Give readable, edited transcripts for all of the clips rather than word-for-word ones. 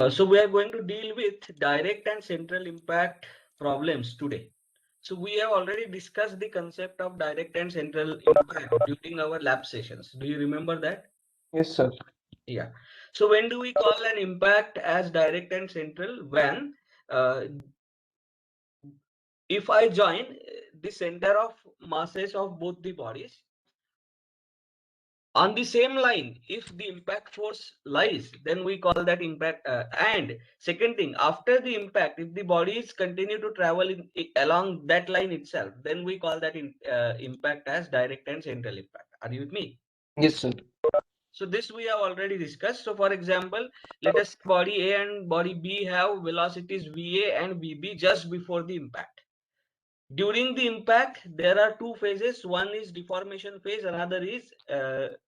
So we are going to deal with direct and central impact problems today. So we have already discussed the concept of direct and central impact during our lab sessions. Do you remember that? Yes, sir. Yeah. So when do we call an impact as direct and central? When uh, if I join the center of masses of both the bodies on the same line, if the impact force lies, then we call that impact. And second thing, after the impact, if the bodies continue to travel along that line itself, then we call that impact as direct and central impact. Are you with me? Yes, sir. So this we have already discussed. So for example, let us body A and body B have velocities VA and VB just before the impact. During the impact, there are two phases. One is deformation phase, another is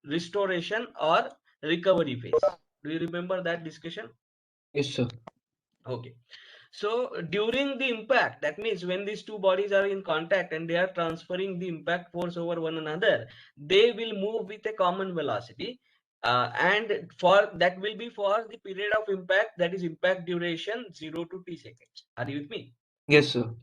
restoration or recovery phase. Do you remember that discussion? Yes, sir. Okay. So during the impact, that means when these two bodies are in contact and they are transferring the impact force over one another, they will move with a common velocity. And for that will be for the period of impact, that is impact duration 0 to t seconds. Are you with me? Yes, sir.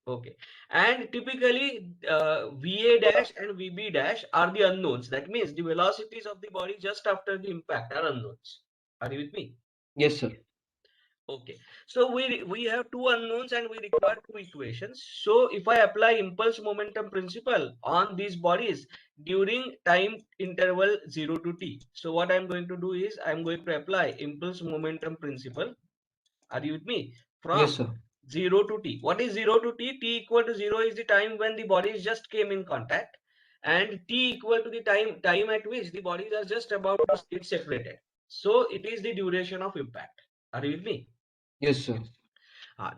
Okay. And typically VA dash and VB dash are the unknowns. That means the velocities of the body just after the impact are unknowns. Are you with me? Yes, sir. Okay. So we have two unknowns and we require two equations. So if I apply impulse momentum principle on these bodies during time interval 0 to t. So what I'm going to do is I'm going to apply impulse momentum principle. Are you with me? Yes, From sir. 0 to t. What is 0 to t? T equal to 0 is the time when the bodies just came in contact, and t equal to the time at which the bodies are just about to get separated. So it is the duration of impact. Are you with me? Yes, sir.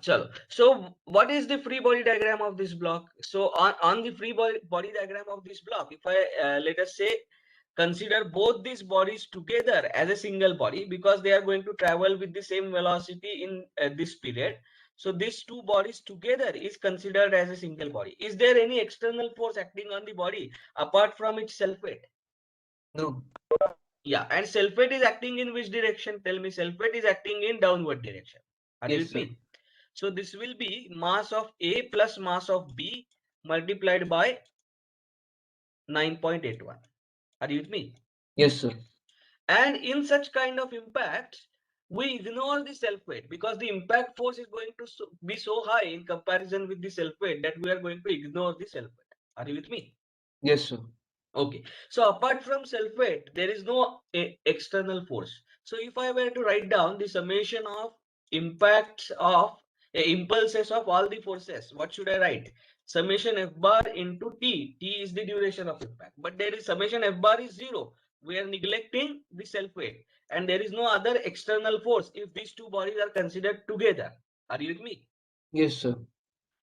Chalo. So what is the free body diagram of this block? So on the free body diagram of this block, if I let us say consider both these bodies together as a single body, because they are going to travel with the same velocity in this period. So these two bodies together is considered as a single body. Is there any external force acting on the body apart from its self-weight? No. Yeah, and self-weight is acting in which direction? Tell me, self-weight is acting in downward direction. Are you Yes, with sir. me? So this will be mass of A plus mass of B multiplied by 9.81. Are you with me? Yes, sir. And in such kind of impacts, we ignore the self-weight because the impact force is going to be so high in comparison with the self-weight that we are going to ignore the self-weight. Are you with me? Yes, sir. Okay. So apart from self-weight, there is no external force. So if I were to write down the summation of impacts of impulses of all the forces, what should I write? Summation F bar into T. T is the duration of impact. But there is summation F bar is 0. We are neglecting the self-weight. And there is no other external force if these two bodies are considered together. Are you with me? Yes, sir.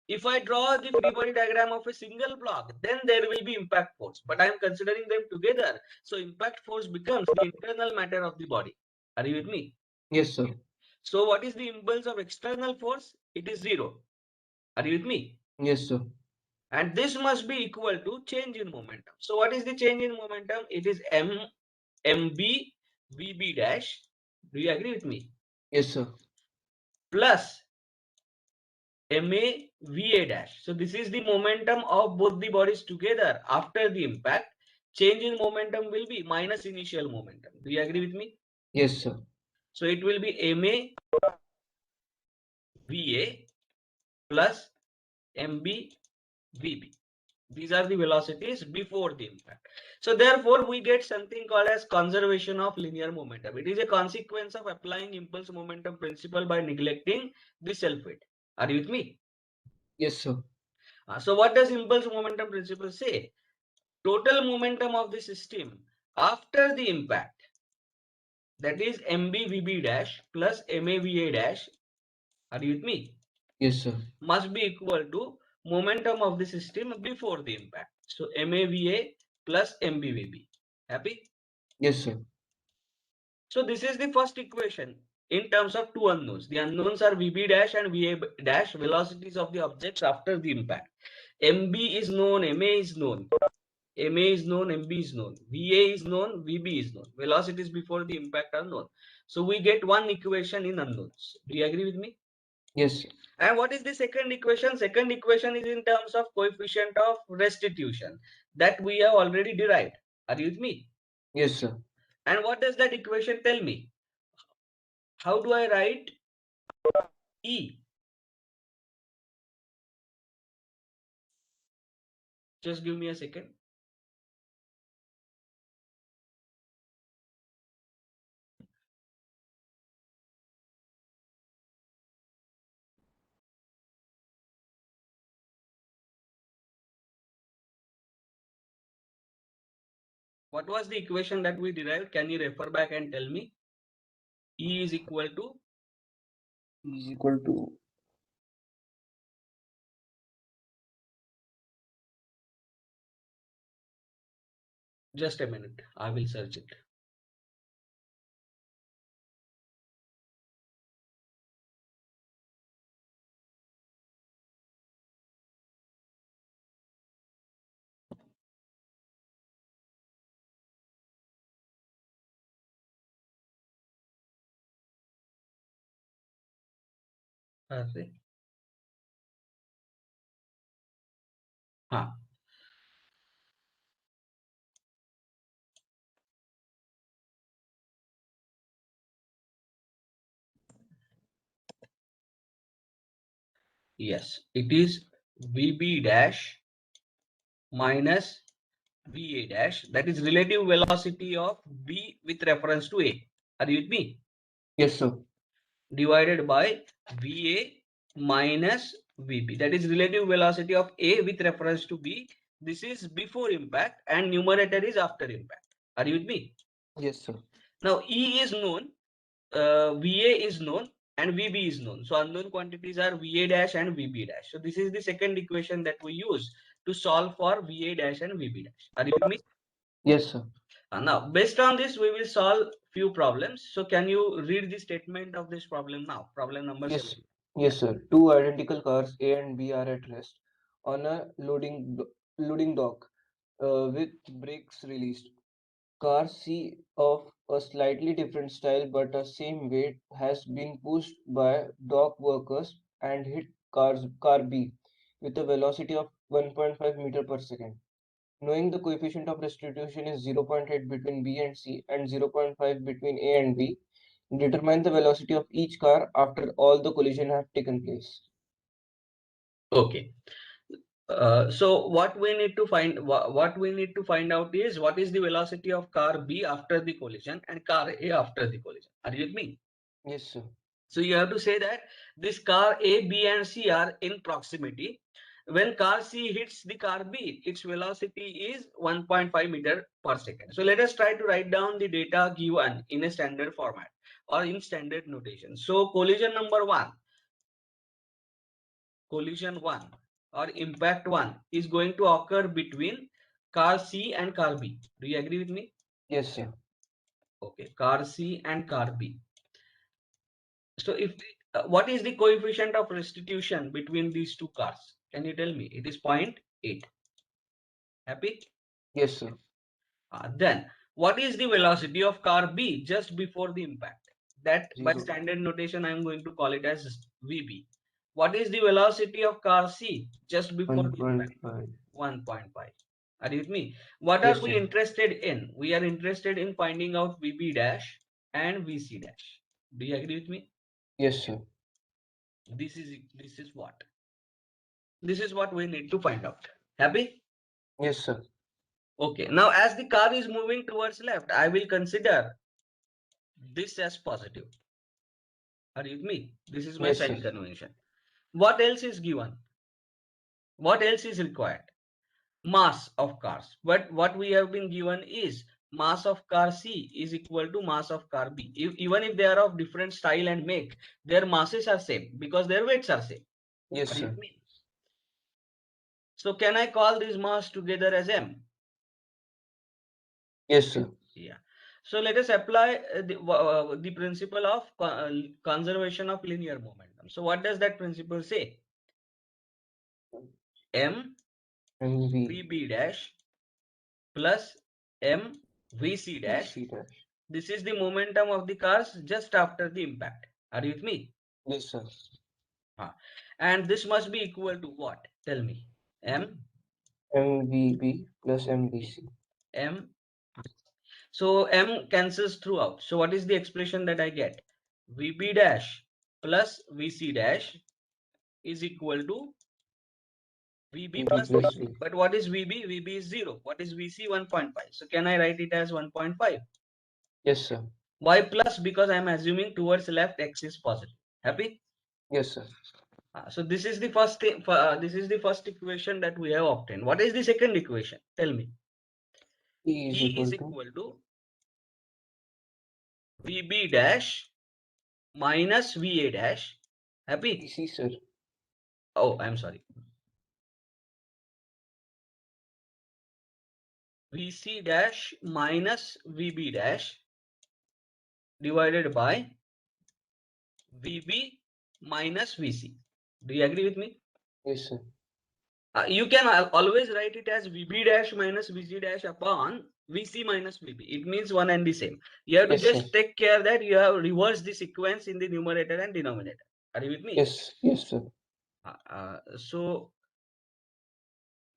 If I draw the free body diagram of a single block, then there will be impact force. But I am considering them together. So impact force becomes the internal matter of the body. Are you with me? Yes, sir. So what is the impulse of external force? It is 0. Are you with me? Yes, sir. And this must be equal to change in momentum. So what is the change in momentum? It is MB VB dash. Do you agree with me? Yes, sir. Plus MA VA dash. So this is the momentum of both the bodies together after the impact. Change in momentum will be minus initial momentum. Do you agree with me? Yes, sir. So it will be MA VA plus MB VB. These are the velocities before the impact. So therefore, we get something called as conservation of linear momentum. It is a consequence of applying impulse momentum principle by neglecting the self-weight. Are you with me? Yes, sir. So what does impulse momentum principle say? Total momentum of the system after the impact, that is MBVB dash plus MAVA dash, are you with me, Yes, sir. must be equal to momentum of the system before the impact. So MAVA plus MBVB. Happy? Yes, sir. So this is the first equation in terms of two unknowns. The unknowns are VB dash and VA dash, velocities of the objects after the impact. MB is known, MA is known. MA is known, MB is known, VA is known, VB is known. Velocities before the impact are known. So we get one equation in unknowns. Do you agree with me? Yes, sir. And what is the second equation? Second equation is in terms of coefficient of restitution that we have already derived. Are you with me? Yes, sir. And what does that equation tell me? How do I write E? Just give me a second. What was the equation that we derived? Can you refer back and tell me? E is equal to, Is equal to just a minute, I will search it. Okay. Huh. Yes, it is VB dash minus VA dash, that is relative velocity of B with reference to A. Are you with me? yes, sir. Divided by VA minus VB, that is relative velocity of A with reference to B. This is before impact and numerator is after impact. Are you with me? Yes, sir. Now E is known, VA is known, and VB is known. So unknown quantities are VA dash and VB dash. So this is the second equation that we use to solve for VA dash and VB dash. Are you with me? Yes, sir. Now, based on this, we will solve few problems. So can you read the statement of this problem now? Problem number Yes, 7. yes, sir. Two identical cars, A and B, are at rest on a loading dock with brakes released. Car C of a slightly different style but a same weight has been pushed by dock workers and hit car B with a velocity of 1.5 meter per second. Knowing the coefficient of restitution is 0.8 between B and C and 0.5 between A and B, determine the velocity of each car after all the collision have taken place. Okay. So what we need to find, what we need to find out is what is the velocity of car B after the collision and car A after the collision. Are you with me? Yes, sir. So you have to say that this car A, B, and C are in proximity. When car C hits the car B, its velocity is 1.5 meter per second. So let us try to write down the data given in a standard format or in standard notation. So collision number 1, collision 1 or impact 1 is going to occur between car C and car B. Do you agree with me? Yes, sir. Okay, car C and car B. So if what is the coefficient of restitution between these two cars? Can you tell me? It is 0.8. Happy? Yes, sir. Then what is the velocity of car B just before the impact? That by Zero. standard notation I am going to call it as VB. What is the velocity of car C just before the impact? 1.5. 1.5. Are you with me? What are Yes, we sir. interested in? We are interested in finding out VB dash and VC dash. Do you agree with me? Yes, sir. This is what? This is what we need to find out. Happy? Yes, sir. Okay. Now, as the car is moving towards left, I will consider this as positive. Are you with me? This is my Yes, sir. sign convention. What else is given? What else is required? Mass of cars. But what we have been given is mass of car C is equal to mass of car B. Even if they are of different style and make, their masses are same because their weights are same. Yes, Are you sir. with me? So can I call this mass together as M? Yes, sir. Yeah. So let us apply the principle of conservation of linear momentum. So what does that principle say? M MV. VB dash plus m vc dash. VC dash. This is the momentum of the cars just after the impact. Are you with me? Yes, sir. And this must be equal to what? Tell me. MVB plus MVC. M. So M cancels throughout. So what is the expression that I get? VB dash plus VC dash is equal to VB VB plus plus VC. V. But what is VB? VB is 0. What is VC? 1.5. So can I write it as 1.5? Yes, sir. Why plus? Because I am assuming towards left x is positive. Happy? Yes, sir. So this is the first thing. This is the first equation that we have obtained. What is the second equation? Tell me. E is E equal is to equal to VB dash minus VA dash. Happy? VC, sir. Oh, I'm sorry. VC dash minus VB dash divided by VB minus VC. Do you agree with me? Yes, sir. You can always write it as VB dash minus VC dash upon VC minus VB. It means one and the same. You have to Yes, sir. just take care that you have reversed the sequence in the numerator and denominator. Are you with me? Yes, yes, sir. So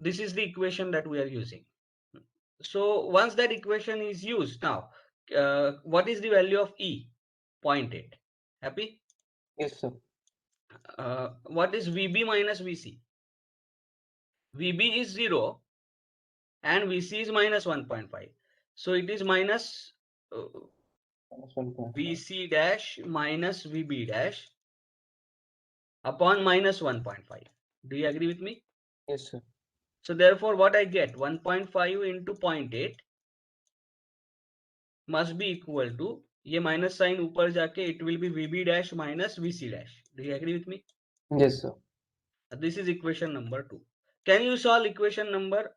this is the equation that we are using. So once that equation is used, now what is the value of E? 0.8. Happy? Yes, sir. What is VB minus VC? VB is 0 and VC is minus 1.5. So it is minus Minus 1.5. VC dash minus VB dash upon minus 1.5. Do you agree with me? Yes, sir. So therefore what I get 1.5 into 0.8 must be equal to ये minus sign ऊपर जाके it will be VB dash minus VC dash. Do you agree with me? Yes, sir. This is equation number 2. Can you solve equation number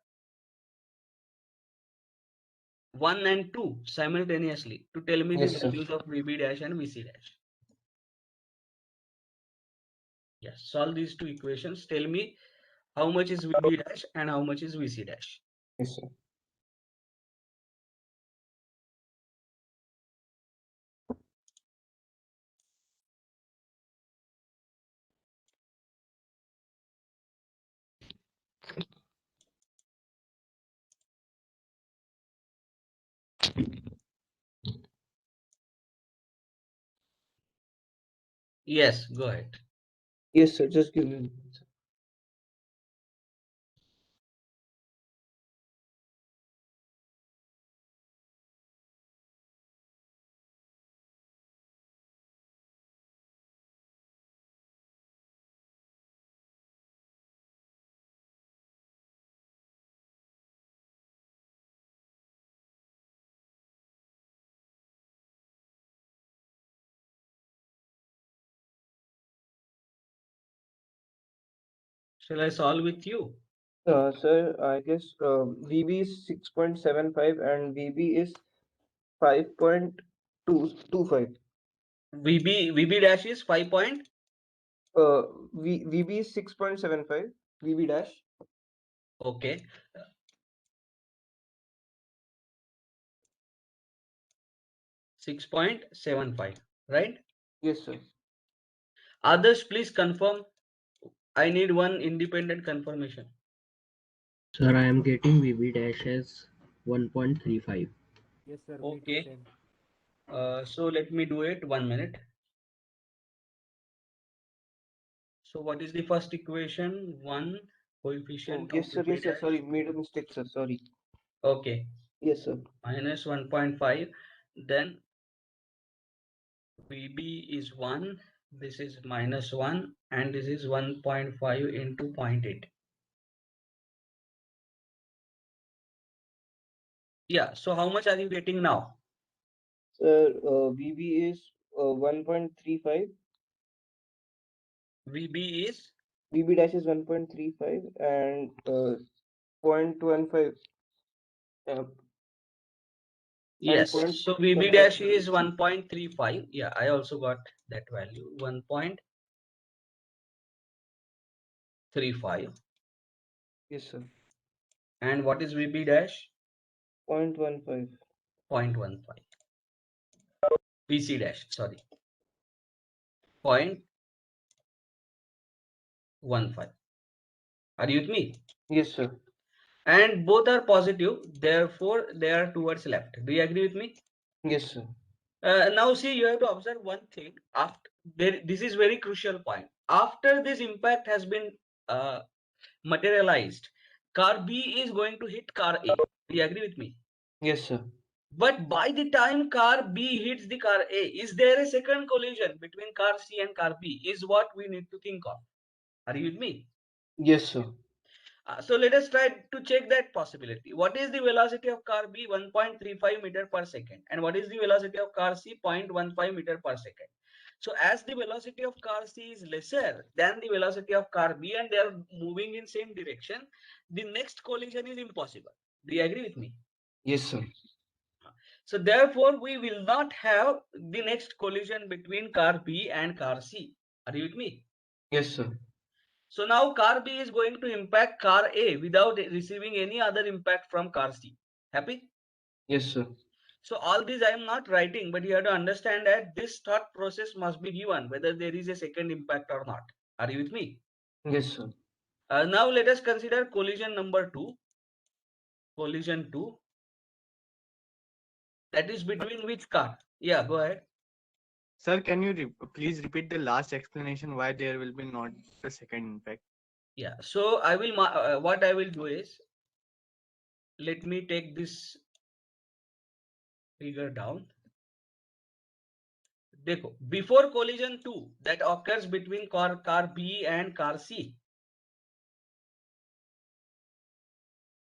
1 and 2 simultaneously to tell me the Yes, sir. values of VB dash and VC dash? Yes, solve these two equations. Tell me how much is VB dash and how much is VC dash. Yes, sir. Yes, go ahead. Yes, sir. Just give me a minute, sir. Shall I solve with you? Sir, I guess VB is 6.75 and VB is 5.225. VB dash is 5 point. VB is 6.75. VB dash. Okay. 6.75, right? Yes, sir. Others, please confirm. I need one independent confirmation. Sir, I am getting VB dash as 1.35. Yes, sir. Me too, Okay. same. So let me do it. 1 minute. So what is the first equation? One Oh, coefficient yes, of sir. VB Yes, sir. dash. Sorry, made a mistake, sir. Sorry. Okay. Yes, sir. Minus 1.5. Then VB is 1. This is minus 1. And this is 1.5 into 0.8. Yeah. So how much are you getting now? Sir, VB is 1.35. VB is VB dash is 1.35 and 0.15. yes. point So VB dash is 1.35. Yeah, I also got that value 1.35. Yes, sir. And what is VB dash? 0.15. 0.15. VC dash, sorry. 0.15. Are you with me? Yes, sir. And both are positive, therefore they are towards left. Do you agree with me? Yes, sir. Now see, you have to observe one thing. After this is very crucial point. After this impact has been uh, materialized, car B is going to hit car A. Do you agree with me? Yes, sir. But by the time car B hits the car A, is there a second collision between car C and car B? Is what we need to think of. Are you with me? Yes, sir. So let us try to check that possibility. What is the velocity of car B? 1.35 meter per second. And what is the velocity of car C? 0.15 meter per second. So as the velocity of car C is lesser than the velocity of car B and they are moving in same direction, the next collision is impossible. Do you agree with me? Yes, sir. So therefore, we will not have the next collision between car B and car C. Are you with me? Yes, sir. So now car B is going to impact car A without receiving any other impact from car C. Happy? Yes, sir. So all these I am not writing, but you have to understand that this thought process must be given whether there is a second impact or not. Are you with me? Yes, sir. Now let us consider collision number 2. Collision 2. That is between which car? Yeah, go ahead. Sir, can you please repeat the last explanation why there will be not a second impact? Yeah. So I will what I will do is, let me take this figure down. Dekho, before collision 2 that occurs between car B and car C,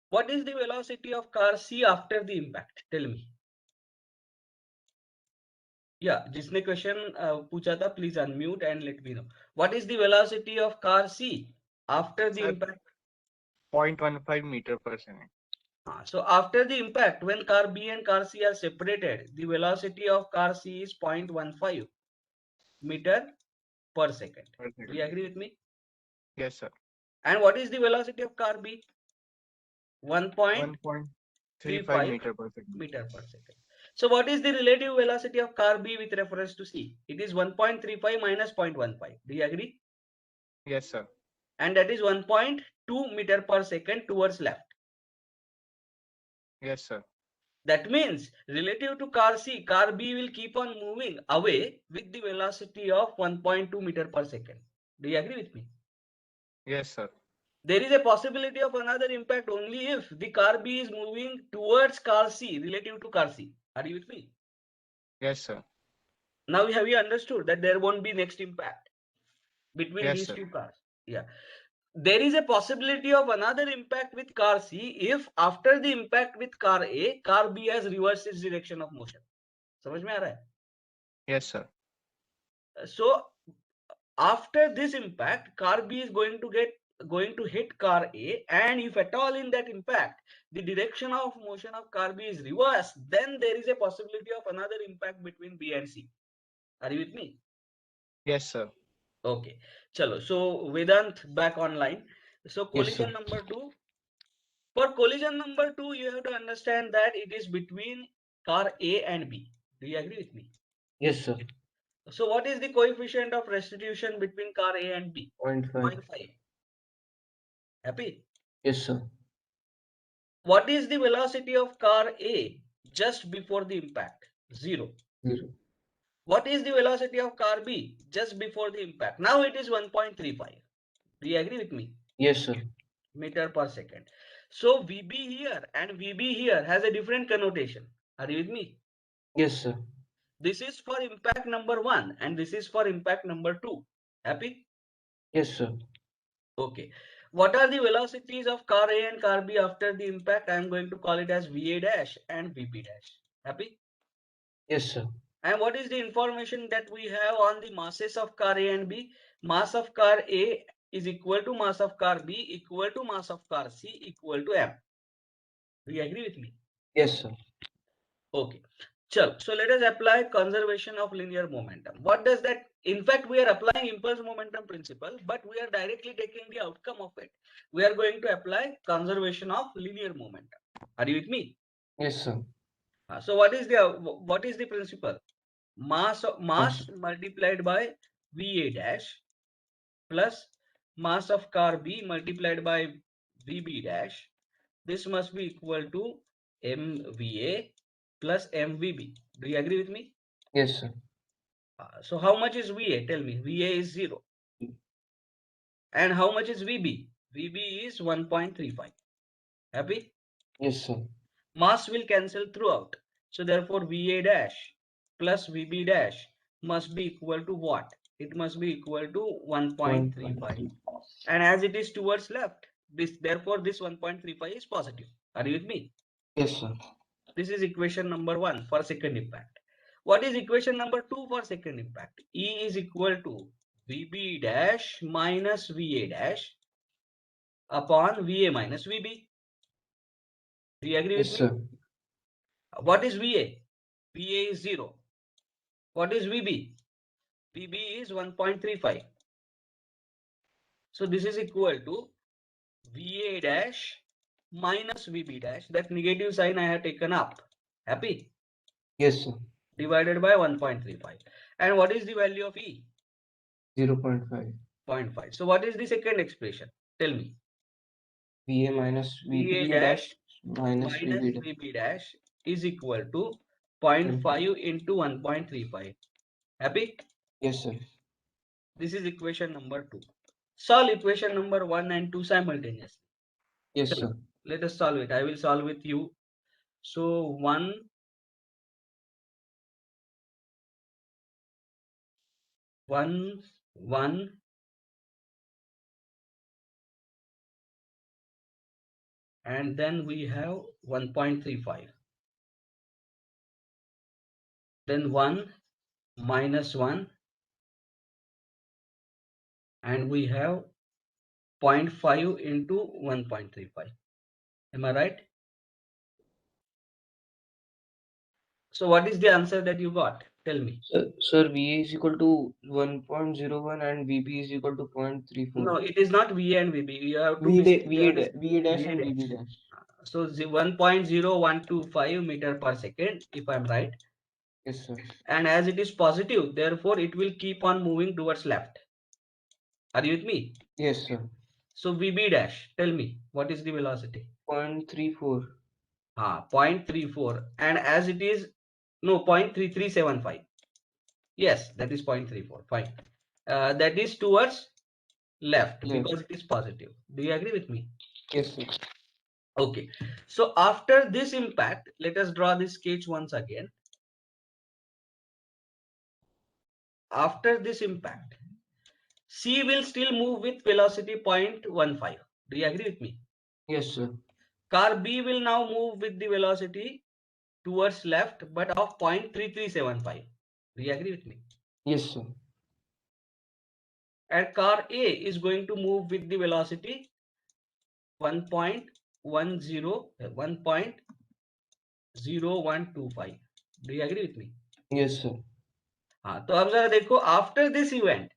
what is the velocity of car C after the impact? Tell me. Yeah, जिसने question पूछा था, please unmute and let me know. What is the velocity of car C after the Sir, impact? 0.15 meter per second. So after the impact, when car B and car C are separated, the velocity of car C is 0.15 meter per second. Per Do you second. agree with me? Yes, sir. And what is the velocity of car B? 1.35 1.35 meter per second. meter per second. So what is the relative velocity of car B with reference to C? It is 1.35 minus 0.15. Do you agree? Yes, sir. And that is 1.2 meter per second towards left. Yes, sir. That means relative to car C, car B will keep on moving away with the velocity of 1.2 meter per second. Do you agree with me? Yes, sir. There is a possibility of another impact only if the car B is moving towards car C relative to car C. Are you with me? Yes, sir. Now have you understood that there won't be next impact between Yes, these sir. two cars? Yeah. There is a possibility of another impact with car C if after the impact with car A, car B has reversed its direction of motion. समझ में आ रहा है? Yes, sir. So after this impact, car B is going to hit car A, and if at all in that impact the direction of motion of car B is reversed, then there is a possibility of another impact between B and C. Are you with me? Yes, sir. Okay, chalo. So Vedant back online. So Yes, collision sir. number 2. For collision number 2, you have to understand that it is between car A and B. Do you agree with me? Yes, sir. So what is the coefficient of restitution between car A and B? 0.5. 0.5. Happy? Yes, sir. What is the velocity of car A just before the impact? 0. 0. What is the velocity of car B just before the impact? Now it is 1.35. Do you agree with me? Yes, sir. Meter per second. So VB here and VB here has a different connotation. Are you with me? Yes, sir. This is for impact number 1 and this is for impact number 2. Happy? Yes, sir. Okay. What are the velocities of car A and car B after the impact? I am going to call it as VA dash and VB dash. Happy? Yes, sir. And what is the information that we have on the masses of car A and B? Mass of car A is equal to mass of car B equal to mass of car C equal to M. Do you agree with me? Yes, sir. Okay. So let us apply conservation of linear momentum. What does that? In fact, we are applying impulse momentum principle, but we are directly taking the outcome of it. We are going to apply conservation of linear momentum. Are you with me? Yes, sir. So what is the principle? Mass Mass. multiplied by VA dash plus mass of car B multiplied by VB dash. This must be equal to MVA plus MVB. Do you agree with me? Yes, sir. So how much is VA? Tell me. VA is 0. And how much is VB? VB is 1.35. Happy? Yes, sir. Mass will cancel throughout. So therefore VA dash plus VB dash must be equal to what? It must be equal to 1.35. 1.3. And as it is towards left, therefore this 1.35 is positive. Are you with me? Yes, sir. This is equation number 1 for second impact. What is equation number 2 for second impact? E is equal to VB dash minus VA dash upon VA minus VB. Do you agree Yes, with me? sir. What is VA? VA is 0. What is VB? VB is 1.35. So this is equal to VA dash minus VB dash. That negative sign I have taken up. Happy? Yes, sir. Divided by 1.35. And what is the value of E? 0.5. 0.5. So what is the second expression? Tell me. VA minus VA VA dash dash minus minus VB dash. VB dash is equal to 0.5 into 1.35. Happy? Yes, sir. This is equation number 2. Solve equation number 1 and 2 simultaneously. Yes, sir. Let us solve it. I will solve with you. So 1 and then we have 1.35. Then 1 minus 1 and we have 0.5 into 1.35. Am I right? So what is the answer that you got? Tell me. Sir, VA is equal to 1.01 and VB is equal to 0.34. No, it is not VA and VB. You have to VA basically dash VA and dash. VB dash. So 1.0125 meter per second, if I'm right. Yes, sir. And as it is positive, therefore it will keep on moving towards left. Are you with me? Yes, sir. So VB dash, tell me, what is the velocity? 0.34. 0.34. And as it is, no, 0.3375. Yes, that is 0.34. Fine. That is towards left because it is positive. Do you agree with me? Yes, sir. Okay. So after this impact, let us draw this sketch once again. After this impact, C will still move with velocity 0.15. Do you agree with me? Yes, sir. Car B will now move with the velocity towards left but of 0.3375. Do you agree with me? Yes, sir. And car A is going to move with the velocity 1.0125. Do you agree with me? Yes, sir. तो अब जरा देखो, after this event,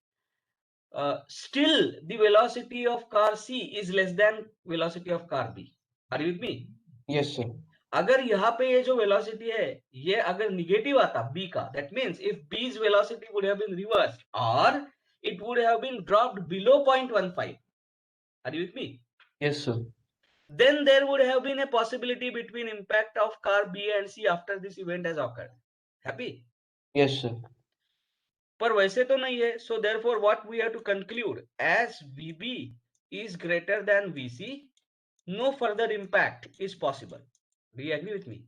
still the velocity of car C is less than velocity of car B. Are you with me? Yes, sir. अगर यहाँ पे ये जो velocity है, ये अगर negative आता B का, that means if B's velocity would have been reversed or it would have been dropped below 0.15. Are you with me? Yes, sir. Then there would have been a possibility between impact of car B and C after this event has occurred. Happy? Yes, sir. पर वैसे तो नहीं है. So therefore what we have to conclude, as VB is greater than VC, no further impact is possible. Do you agree with me?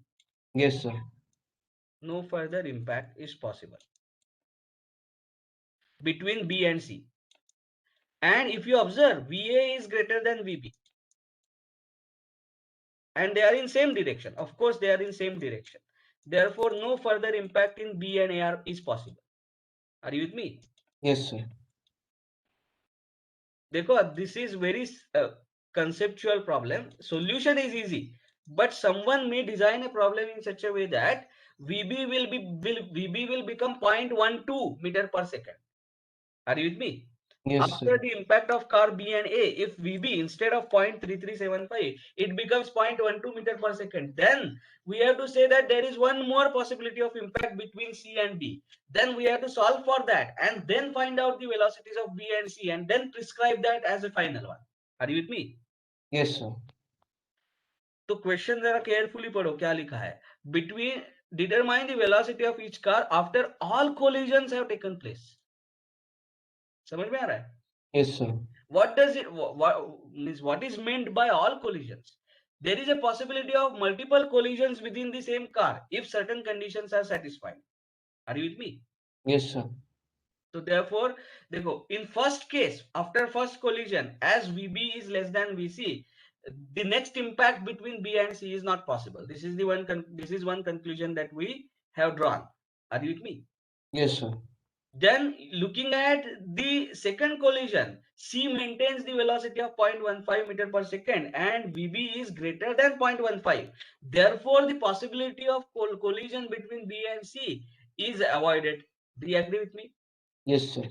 Yes, sir. No further impact is possible between B and C. And if you observe, VA is greater than VB. And they are in same direction. Of course, they are in same direction. Therefore, no further impact in B and A is possible. Are you with me? Yes, sir. देखो, this is very conceptual problem. Solution is easy, but someone may design a problem in such a way that VB will become 0.12 meter per second. Are you with me? Yes, After sir. the impact of car B and A, if VB instead of 0.3375, it becomes 0.12 meter per second, then we have to say that there is one more possibility of impact between C and B. Then we have to solve for that and then find out the velocities of B and C and then prescribe that as a final one. Are you with me? Yes, sir. तो question जरा carefully पढ़ो क्या लिखा है. Between determine the velocity of each car after all collisions have taken place. समझ में आ रहा है? Yes, sir. What does it what is meant by all collisions? There is a possibility of multiple collisions within the same car if certain conditions are satisfied. Are you with me? Yes, sir. So therefore, देखो, in first case, after first collision, as VB is less than VC, the next impact between B and C is not possible. This is the one conclusion that we have drawn. Are you with me? Yes, sir. Then looking at the second collision, C maintains the velocity of 0.15 meter per second and VB is greater than 0.15. Therefore, the possibility of collision between B and C is avoided. Do you agree with me? Yes, sir.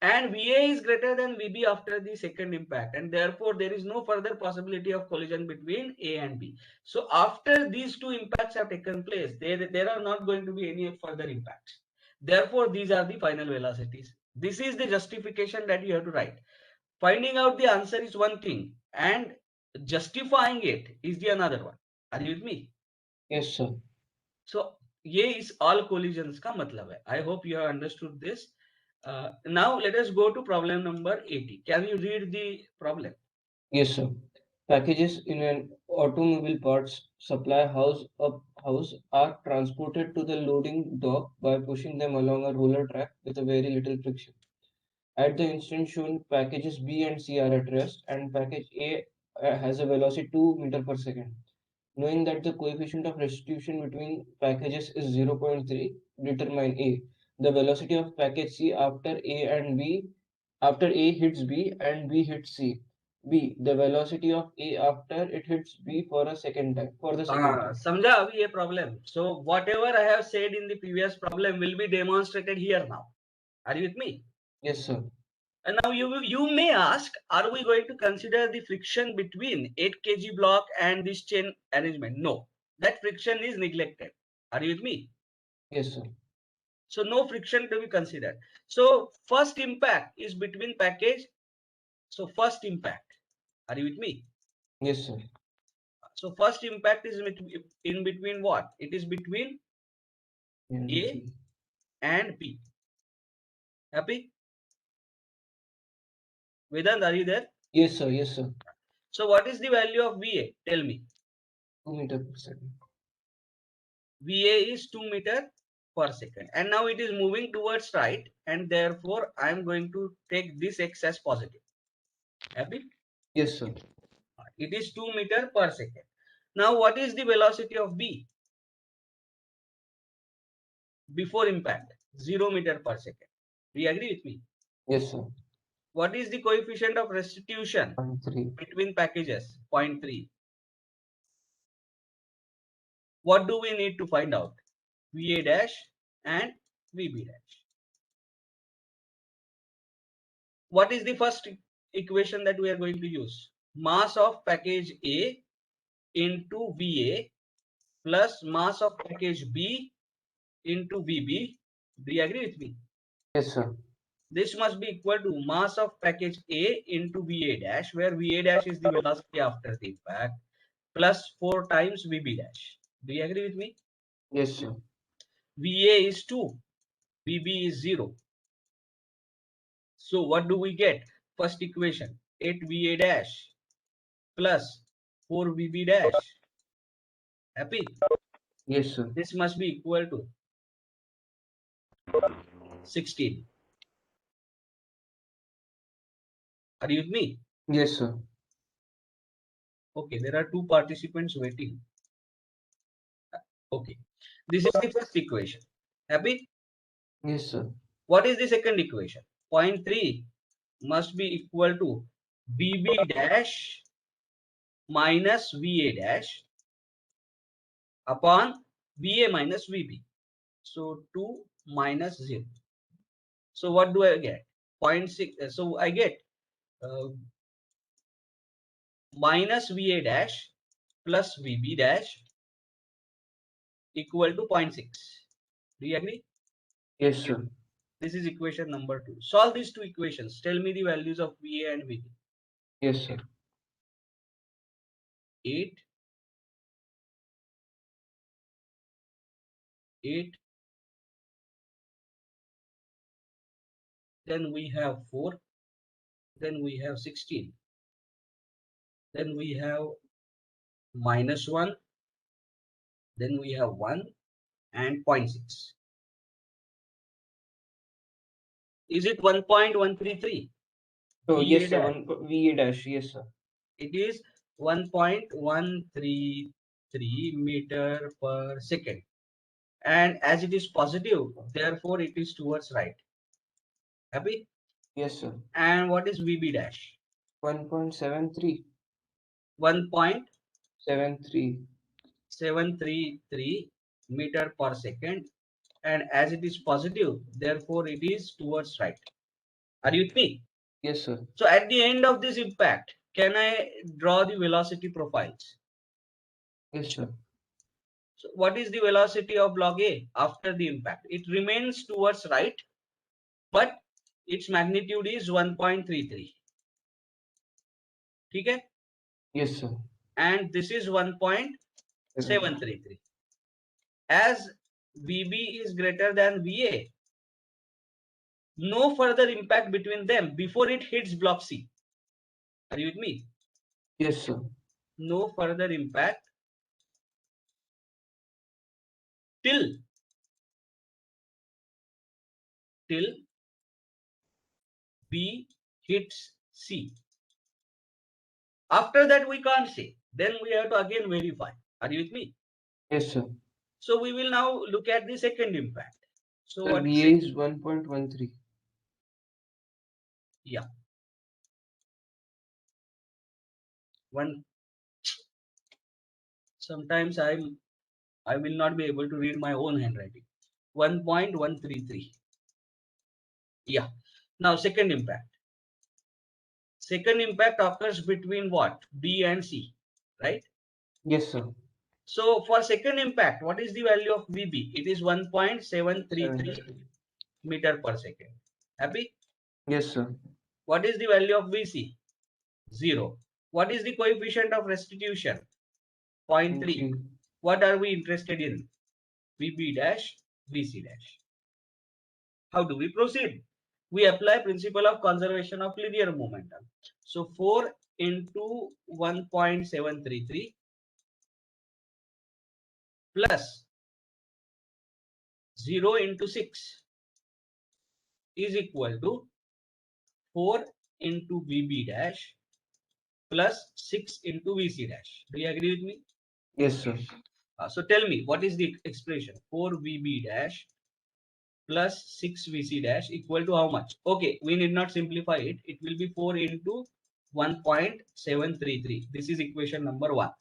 And VA is greater than VB after the second impact, and therefore there is no further possibility of collision between A and B. So after these two impacts have taken place, there are not going to be any further impacts. Therefore, these are the final velocities. This is the justification that you have to write. Finding out the answer is one thing, and justifying it is the another one. Are you with me? Yes, sir. So ये इस all collisions का मतलब है. I hope you have understood this. Now let us go to problem number 80. Can you read the problem? Yes, sir. Packages in an automobile parts supply house are transported to the loading dock by pushing them along a roller track with a very little friction. At the instant shown, packages B and C are at rest, and package A has a velocity 2 meter per second. Knowing that the coefficient of restitution between packages is 0.3, determine A. The velocity of package C after A hits B and B hits C. B. The velocity of A after it hits B for the second time. समझा अभी ये problem. So whatever I have said in the previous problem will be demonstrated here now. Are you with me? Yes, sir. And now you may ask, are we going to consider the friction between 8 kg block and this chain arrangement? No, that friction is neglected. Are you with me? Yes, sir. So no friction to be considered. So first impact is between package. So first impact. Are you with me? Yes, sir. So first impact is in between what? It is between A and B. Happy? Vedant, are you there? Yes, sir. Yes, sir. So what is the value of VA? Tell me. 2 meter per second. VA is 2 meter per second. And now it is moving towards right. And therefore, I am going to take this X as positive. Happy? Yes, sir. It is 2 meter per second. Now, what is the velocity of B? Before impact, 0 meter per second. Do you agree with me? Yes, sir. What is the coefficient of restitution 0.3. between packages? 0.3. What do we need to find out? VA dash and VB dash. What is the first equation that we are going to use? Mass of package A into VA plus mass of package B into VB. Do you agree with me? Yes, sir. This must be equal to mass of package A into VA dash, where VA dash is the velocity after the impact, plus 4 times VB dash. Do you agree with me? Yes, sir. VA is 2, VB is 0. So what do we get? First equation, 8 VA dash plus 4 VB dash. Happy? Yes, sir. This must be equal to 16. Are you with me? Yes, sir. Okay, there are 2 participants waiting. Okay, this is the first equation. Happy? Yes, sir. What is the second equation? 0.3 must be equal to VB dash minus VA dash upon VA minus VB. So 2 minus 0. So what do I get? 0.6. So I get minus VA dash plus VB dash equal to 0.6. Do you agree? Yes, sir. This is equation number 2. Solve these two equations. Tell me the values of VA and VB. Yes, sir. 8, 8. Then we have 4. Then we have 16. Then we have minus 1. Then we have 1 and 0.6. Is it 1.133? So, VA yes, sir. dash. VA dash. Yes, sir. It is 1.133 meter per second. And as it is positive, therefore it is towards right. Happy? Yes, sir. And what is VB dash? 1.73. 1.733 73. meter per second. And as it is positive, therefore it is towards right. Are you with me? Yes, sir. So at the end of this impact, can I draw the velocity profiles? Yes, sir. So what is the velocity of log A after the impact? It remains towards right, but its magnitude is 1.33. Okay? Yes, sir. And this is 1.733. As VB is greater than VA, no further impact between them before it hits block C. Are you with me? Yes, sir. No further impact till B hits C. After that, we can't say. Then we have to again verify. Are you with me? Yes, sir. So we will now look at the second impact. So Sir, what VA is 1.13. Yeah. One. Sometimes I will not be able to read my own handwriting. 1.133. Yeah. Now second impact. Second impact occurs between what? B and C, right? Yes, sir. So for second impact, what is the value of VB? It is 1.733 meter per second. Happy? Yes, sir. What is the value of VC? 0. What is the coefficient of restitution? 0.3. What are we interested in? VB dash, VC dash. How do we proceed? We apply principle of conservation of linear momentum. So 4 into 1.733 plus 0 into 6 is equal to 4 into VB dash plus 6 into VC dash. Do you agree with me? Yes, sir. So tell me, what is the expression? 4 VB dash plus 6 VC dash equal to how much? Okay, we need not simplify it. It will be 4 into 1.733. This is equation number 1.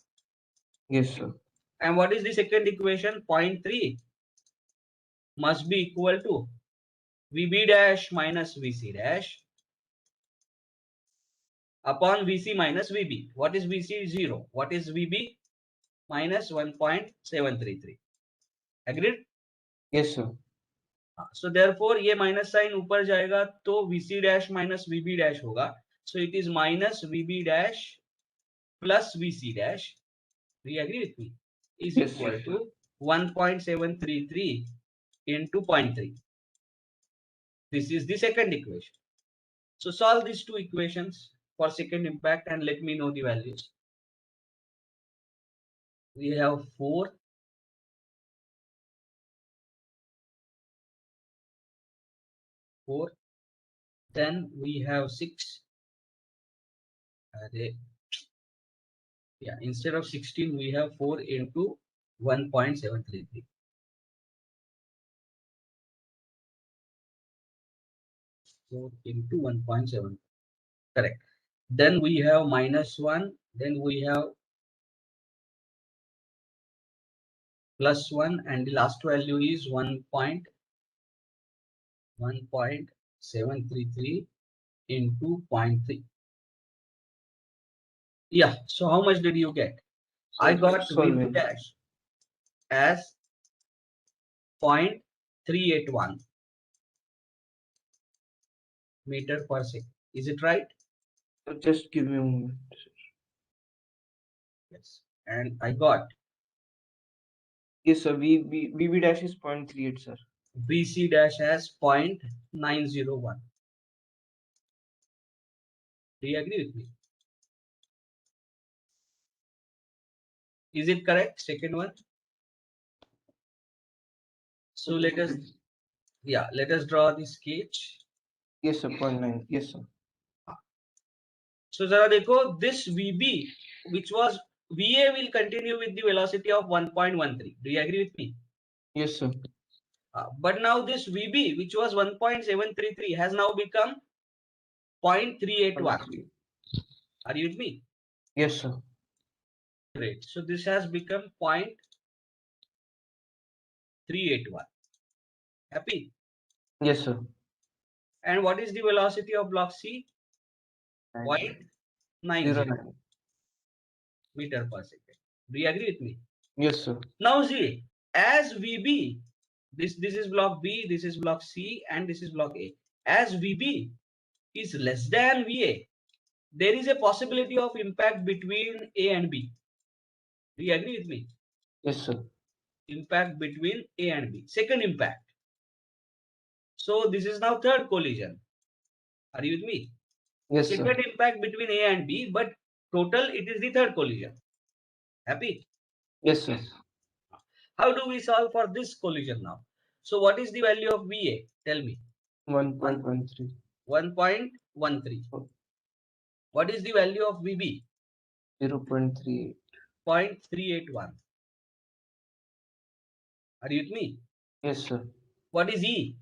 Yes, sir. And what is the second equation? 0.3 must be equal to VB dash minus VC dash upon VC minus VB. What is VC? 0. What is VB? Minus 1.733. Agreed? Yes, sir. So therefore ये minus sign ऊपर जाएगा तो VC dash minus VB dash होगा. So it is minus VB dash plus VC dash. Do you agree with me? Is Yes, equal sir. to 1.733 into 0.3. This is the second equation. So solve these two equations for second impact and let me know the values. We have 4 4, then we have 6. Yeah, instead of 16 we have 4 into 1.733. 4 into 1.7. Correct. Then we have minus 1. Then we have plus 1. And the last value is 1.733. 733 into 0.3. Yeah. So how much did you get? I Sir, got VB solving. dash as 0.381 meter per second. Is it right? So just give me a moment. Yes. And I got Yes, sir. VB dash is 0.38, sir. VC dash as 0.901. Do you agree with me? Is it correct? Second one. So let us draw the sketch. Yes, sir. 0.9. Yes, sir. So जरा देखो, this VB which was VA will continue with the velocity of 1.13. Do you agree with me? Yes, sir. But now this VB which was 1.733 has now become 0.381. 0.3. Are you with me? Yes, sir. Great. So this has become 0.381. Happy? Yes, sir. And what is the velocity of block C? 0.90 0.9. meter per second. Do you agree with me? Yes, sir. Now see, as VB, this is block B, this is block C, and this is block A. As VB is less than VA, there is a possibility of impact between A and B. Do you agree with me? Yes, sir. Impact between A and B. Second impact. So this is now third collision. Are you with me? Yes, sir. Second impact between A and B, but total it is the third collision. Happy? Yes, sir. How do we solve for this collision now? So what is the value of VA? Tell me. 1.13. 1.13. What is the value of VB? 0.38. 0.381. Are you with me? Yes, sir. What is E?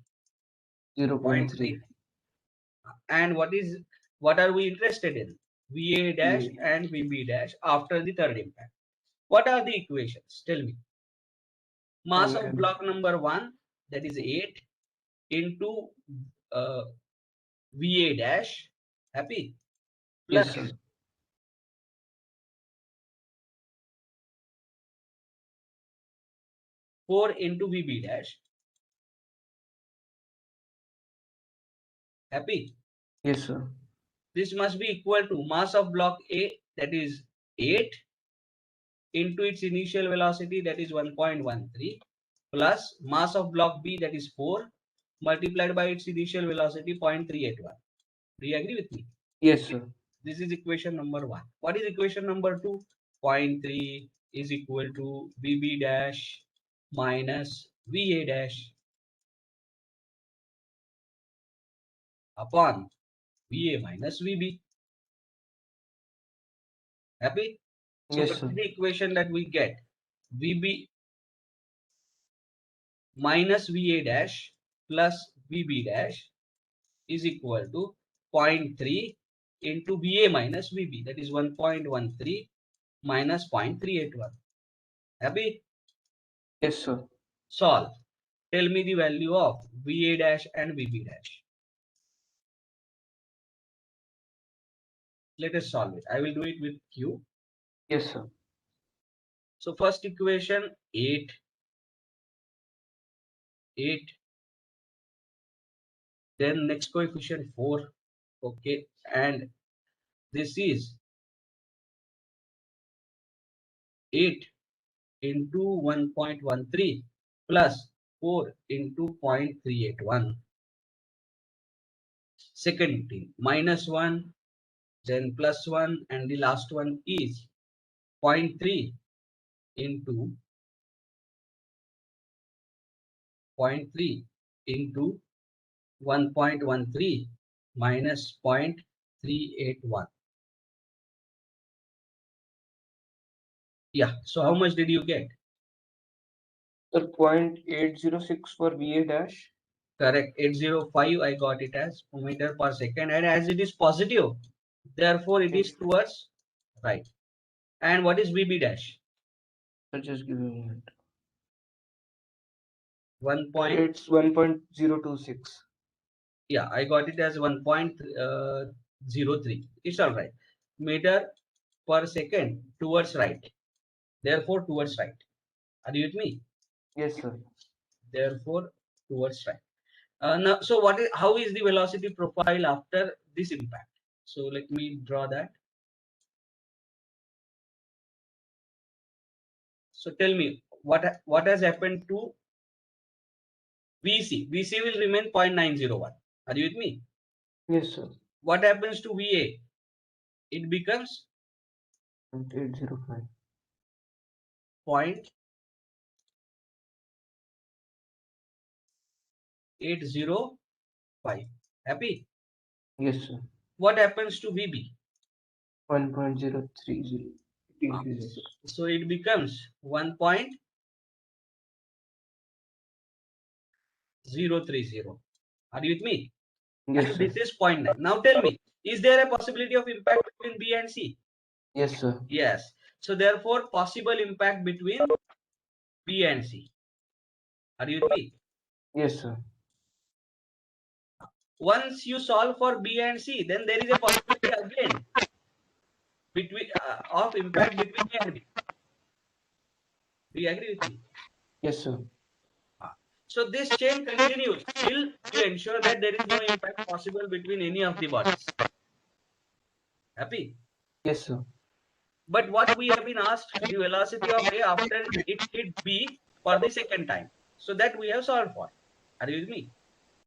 0.3. And what are we interested in? VA dash and VB dash after the third impact. What are the equations? Tell me. Mass of block number 1, that is 8 into VA dash, happy, plus Yes, sir. 4 into VB dash, happy. Yes, sir. This must be equal to mass of block A, that is 8 into its initial velocity, that is 1.13, plus mass of block B, that is 4 multiplied by its initial velocity 0.381. Do you agree with me? Yes, sir. This is equation number 1. What is equation number 2? 0.3 is equal to VB dash minus VA dash upon VA minus VB. Happy? So Yes, what sir. is the equation that we get? VB minus VA dash plus VB dash is equal to 0.3 into VA minus VB, that is 1.13 minus 0.381. Happy? Yes, sir. Solve. Tell me the value of VA dash and VB dash. Let us solve it. I will do it with Q. Yes, sir. So first equation 8, then next coefficient 4, okay, and this is 8 into 1.13 plus 4 into 0.381. Second thing, minus 1, then plus 1, and the last one is 0.3 into 0.3 into 1.13 minus 0.381. Yeah, so how much did you get? Sir, 0.806 for VA dash. Correct, 805 I got it as meter per second, and as it is positive, therefore it is towards right. And what is VB dash? Sir, just give me a moment. 1 point, It's 1.026. Yeah, I got it as 1.03. It's all right. Meter per second towards right. Therefore, towards right. Are you with me? Yes, sir. Therefore, towards right. Now, so what is, how is the velocity profile after this impact? So let me draw that. So tell me what has happened to VC? VC will remain 0.901. Are you with me? Yes, sir. What happens to VA? It becomes 805. 0.805. Happy? Yes, sir. What happens to VB? 1.030. It increases. So it becomes 1.030. Are you with me? Yes, And sir. this is 0.9. Now tell me, is there a possibility of impact between B and C? Yes, sir. Yes. So therefore, possible impact between B and C. Are you with me? Yes, sir. Once you solve for B and C, then there is a possibility again between of impact between A and B. Do you agree with me? Yes, sir. So this chain continues till you ensure that there is no impact possible between any of the bodies. Happy? Yes, sir. But what we have been asked, the velocity of A after it hit B for the second time. So that we have solved for. Are you with me?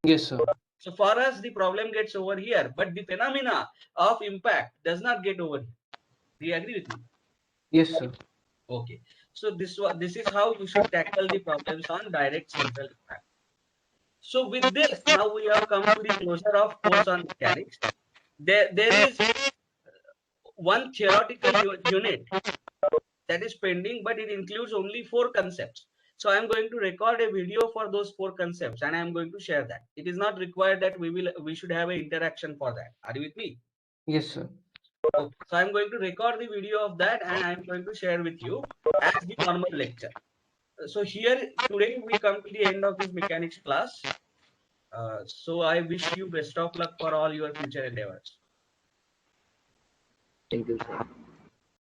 Yes, sir. So for us, the problem gets over here, but the phenomena of impact does not get over here. Do you agree with me? Yes, sir. Okay. So this is how you should tackle the problems on direct central impact. So with this, now we have come to the closure of course on mechanics. There is one theoretical unit that is pending, but it includes only 4 concepts. So I am going to record a video for those 4 concepts and I am going to share that. It is not required that we should have an interaction for that. Are you with me? Yes, sir. Okay. So I'm going to record the video of that and I'm going to share with you as the normal lecture. So here today we come to the end of this mechanics class. So I wish you best of luck for all your future endeavors. Thank you, sir.